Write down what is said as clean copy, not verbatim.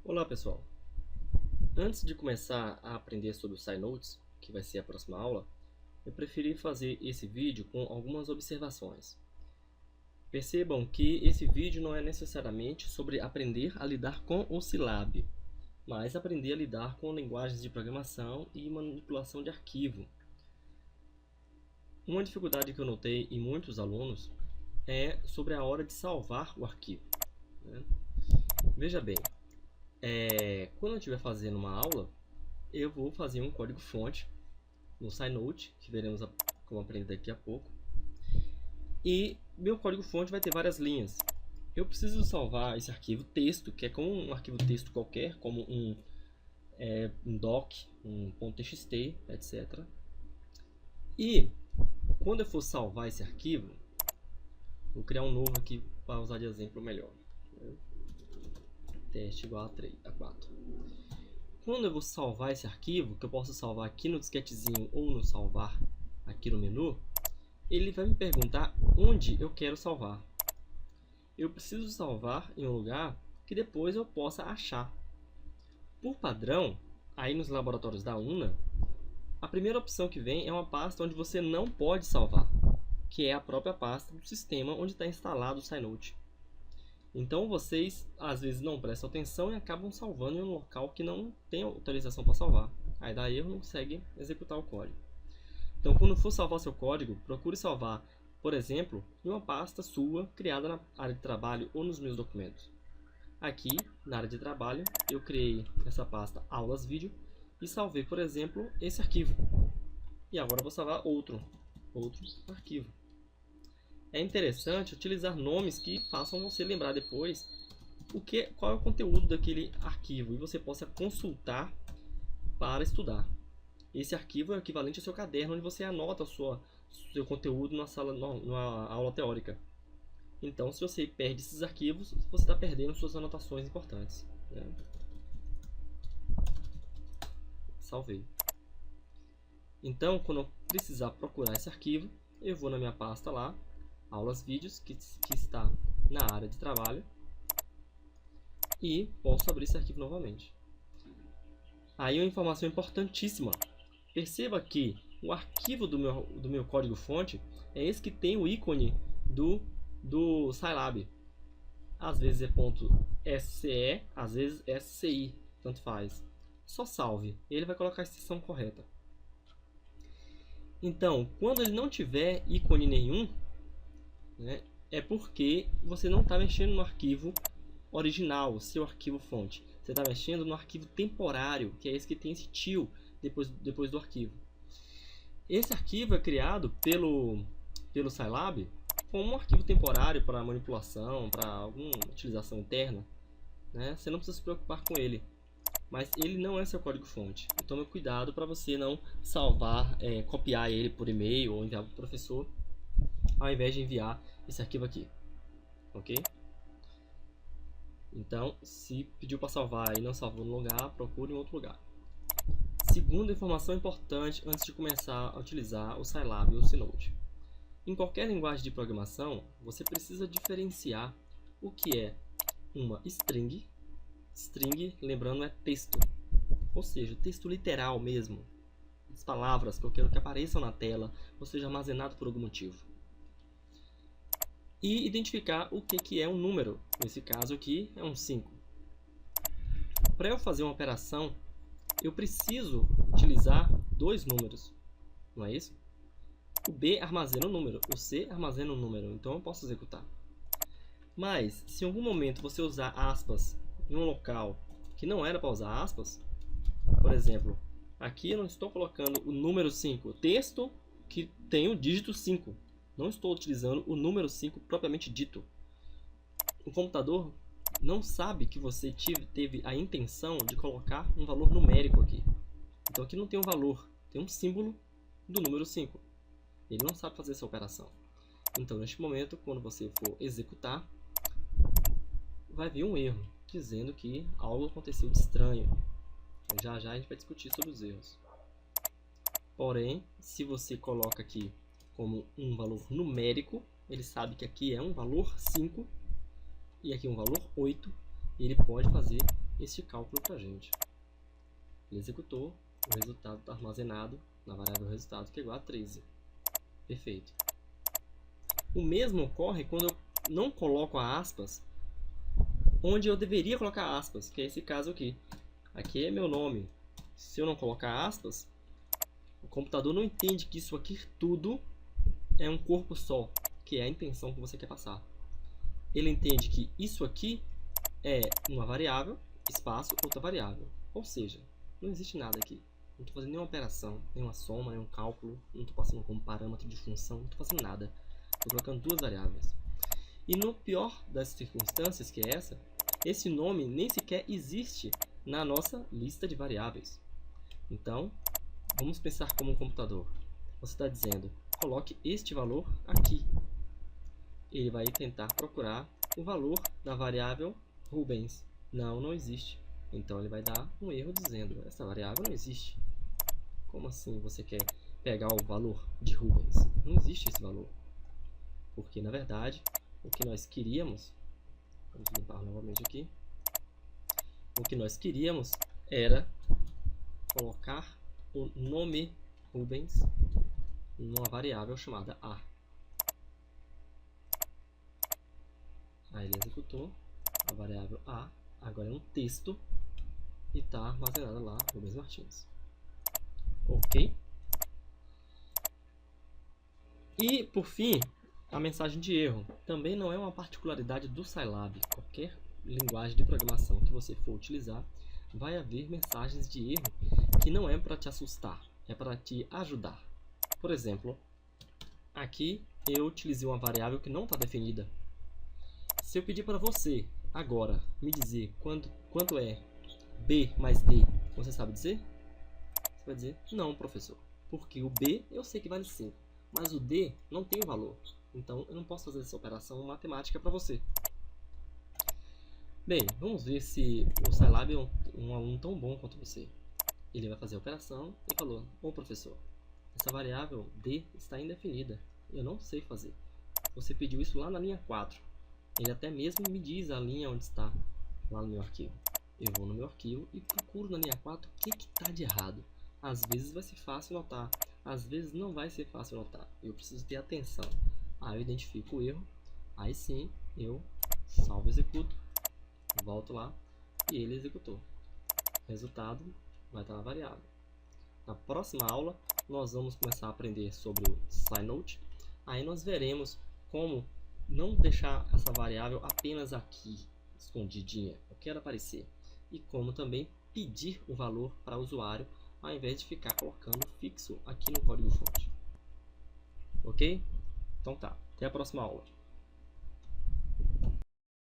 Olá pessoal, antes de começar a aprender sobre o SciNotes, que vai ser a próxima aula, eu preferi fazer esse vídeo com algumas observações. Percebam que esse vídeo não é necessariamente sobre aprender a lidar com o Scilab, mas aprender a lidar com linguagens de programação e manipulação de arquivo. Uma dificuldade que eu notei em muitos alunos é sobre a hora de salvar o arquivo, né? Veja bem, quando eu estiver fazendo uma aula, eu vou fazer um código-fonte no SciNote, que veremos como aprender daqui a pouco. E meu código-fonte vai ter várias linhas. Eu preciso salvar esse arquivo texto, que é como um arquivo texto qualquer, como um doc, um .txt, etc. E quando eu for salvar esse arquivo, vou criar um novo aqui para usar de exemplo melhor. Teste igual a 4. Quando eu vou salvar esse arquivo, que eu posso salvar aqui no disquetezinho ou no salvar aqui no menu, ele vai me perguntar onde eu quero salvar. Eu preciso salvar em um lugar que depois eu possa achar. Por padrão, aí nos laboratórios da UNA, a primeira opção que vem é uma pasta onde você não pode salvar, que é a própria pasta do sistema onde está instalado o SciNote. Então vocês às vezes não prestam atenção e acabam salvando em um local que não tem autorização para salvar. Aí dá erro, não consegue executar o código. Então quando for salvar seu código, procure salvar, por exemplo, em uma pasta sua criada na área de trabalho ou nos meus documentos. Aqui, na área de trabalho, eu criei essa pasta aulas vídeo e salvei, por exemplo, esse arquivo. E agora eu vou salvar outro arquivo. É interessante utilizar nomes que façam você lembrar depois qual é o conteúdo daquele arquivo e você possa consultar para estudar. Esse arquivo é o equivalente ao seu caderno, onde você anota o seu conteúdo numa aula teórica. Então, se você perde esses arquivos, você está perdendo suas anotações importantes, né? Salvei. Então, quando eu precisar procurar esse arquivo, eu vou na minha pasta lá, aulas vídeos, que está na área de trabalho, e posso abrir esse arquivo novamente. Aí uma informação importantíssima: perceba que o arquivo do meu código-fonte é esse que tem o ícone do Scilab. Às vezes é .sce, às vezes é .sci, tanto faz. Só salve, ele vai colocar a extensão correta. Então, quando ele não tiver ícone nenhum, né, é porque você não está mexendo no arquivo original, o seu arquivo fonte. Você está mexendo no arquivo temporário, que é esse que tem esse til depois do arquivo. Esse arquivo é criado pelo Scilab como um arquivo temporário para manipulação, para alguma utilização interna, né? Você não precisa se preocupar com ele, mas ele não é seu código-fonte. Então tome cuidado para você não salvar, copiar ele por e-mail ou enviar para o professor, ao invés de enviar esse arquivo aqui, ok? Então, se pediu para salvar e não salvou no lugar, procure em outro lugar. Segunda informação importante antes de começar a utilizar o Scilab ou o SciNote. Em qualquer linguagem de programação, você precisa diferenciar o que é uma string. String, lembrando, é texto, ou seja, texto literal mesmo, as palavras que eu quero que apareçam na tela, ou seja, armazenado por algum motivo. E identificar o que é um número. Nesse caso aqui é um 5. Para eu fazer uma operação, eu preciso utilizar dois números, não é isso? O B armazena um número, o C armazena um número, então eu posso executar. Mas, se em algum momento você usar aspas em um local que não era para usar aspas, por exemplo, aqui eu não estou colocando o número 5, o texto que tem o dígito 5. Não estou utilizando o número 5 propriamente dito. O computador não sabe que você teve a intenção de colocar um valor numérico aqui. Então aqui não tem um valor, tem um símbolo do número 5. Ele não sabe fazer essa operação. Então neste momento, quando você for executar, vai vir um erro, dizendo que algo aconteceu de estranho. Já já a gente vai discutir sobre os erros. Porém, se você coloca aqui como um valor numérico, ele sabe que aqui é um valor 5 e aqui um valor 8, e ele pode fazer este cálculo para a gente. Ele executou, o resultado está armazenado na variável resultado, que é igual a 13. Perfeito. O mesmo ocorre quando eu não coloco aspas onde eu deveria colocar aspas, que é esse caso aqui. Aqui é meu nome. Se eu não colocar aspas, o computador não entende que isso aqui tudo é um corpo só, que é a intenção que você quer passar. Ele entende que isso aqui é uma variável, espaço, outra variável. Ou seja, não existe nada aqui. Não estou fazendo nenhuma operação, nenhuma soma, nenhum cálculo, não estou passando como parâmetro de função, não estou fazendo nada. Estou colocando duas variáveis. E no pior das circunstâncias, que é essa, esse nome nem sequer existe na nossa lista de variáveis. Então, vamos pensar como um computador. Você está dizendo, coloque este valor aqui. Ele vai tentar procurar o valor da variável Rubens. Não existe. Então ele vai dar um erro dizendo, essa variável não existe. Como assim você quer pegar o valor de Rubens? Não existe esse valor. Porque na verdade, o que nós queríamos, vamos limpar novamente aqui, o que nós queríamos era colocar o nome Rubens numa variável chamada A. Aí ele executou a variável A, agora é um texto e está armazenado lá Rubens Martins. Ok? E por fim, a mensagem de erro também não é uma particularidade do Scilab. Qualquer linguagem de programação que você for utilizar, vai haver mensagens de erro que não é para te assustar, é para te ajudar. Por exemplo, aqui eu utilizei uma variável que não está definida. Se eu pedir para você agora me dizer quanto é B mais D, você sabe dizer? Você vai dizer, não, professor, porque o B eu sei que vale 5, mas o D não tem o valor. Então, eu não posso fazer essa operação matemática para você. Bem, vamos ver se o Scilab é um aluno tão bom quanto você. Ele vai fazer a operação e falou, bom professor, essa variável D está indefinida, eu não sei fazer. Você pediu isso lá na linha 4. Ele até mesmo me diz a linha onde está, lá no meu arquivo. Eu vou no meu arquivo e procuro na linha 4 o que está de errado. Às vezes vai ser fácil notar, às vezes não vai ser fácil notar. Eu preciso ter atenção. Aí eu identifico o erro, aí sim eu salvo e executo, volto lá e ele executou. Resultado vai estar na variável. Na próxima aula nós vamos começar a aprender sobre o Scinote. Aí nós veremos como não deixar essa variável apenas aqui, escondidinha, eu quero aparecer. E como também pedir o valor para o usuário, ao invés de ficar colocando fixo aqui no código fonte. Ok? Então tá, até a próxima aula.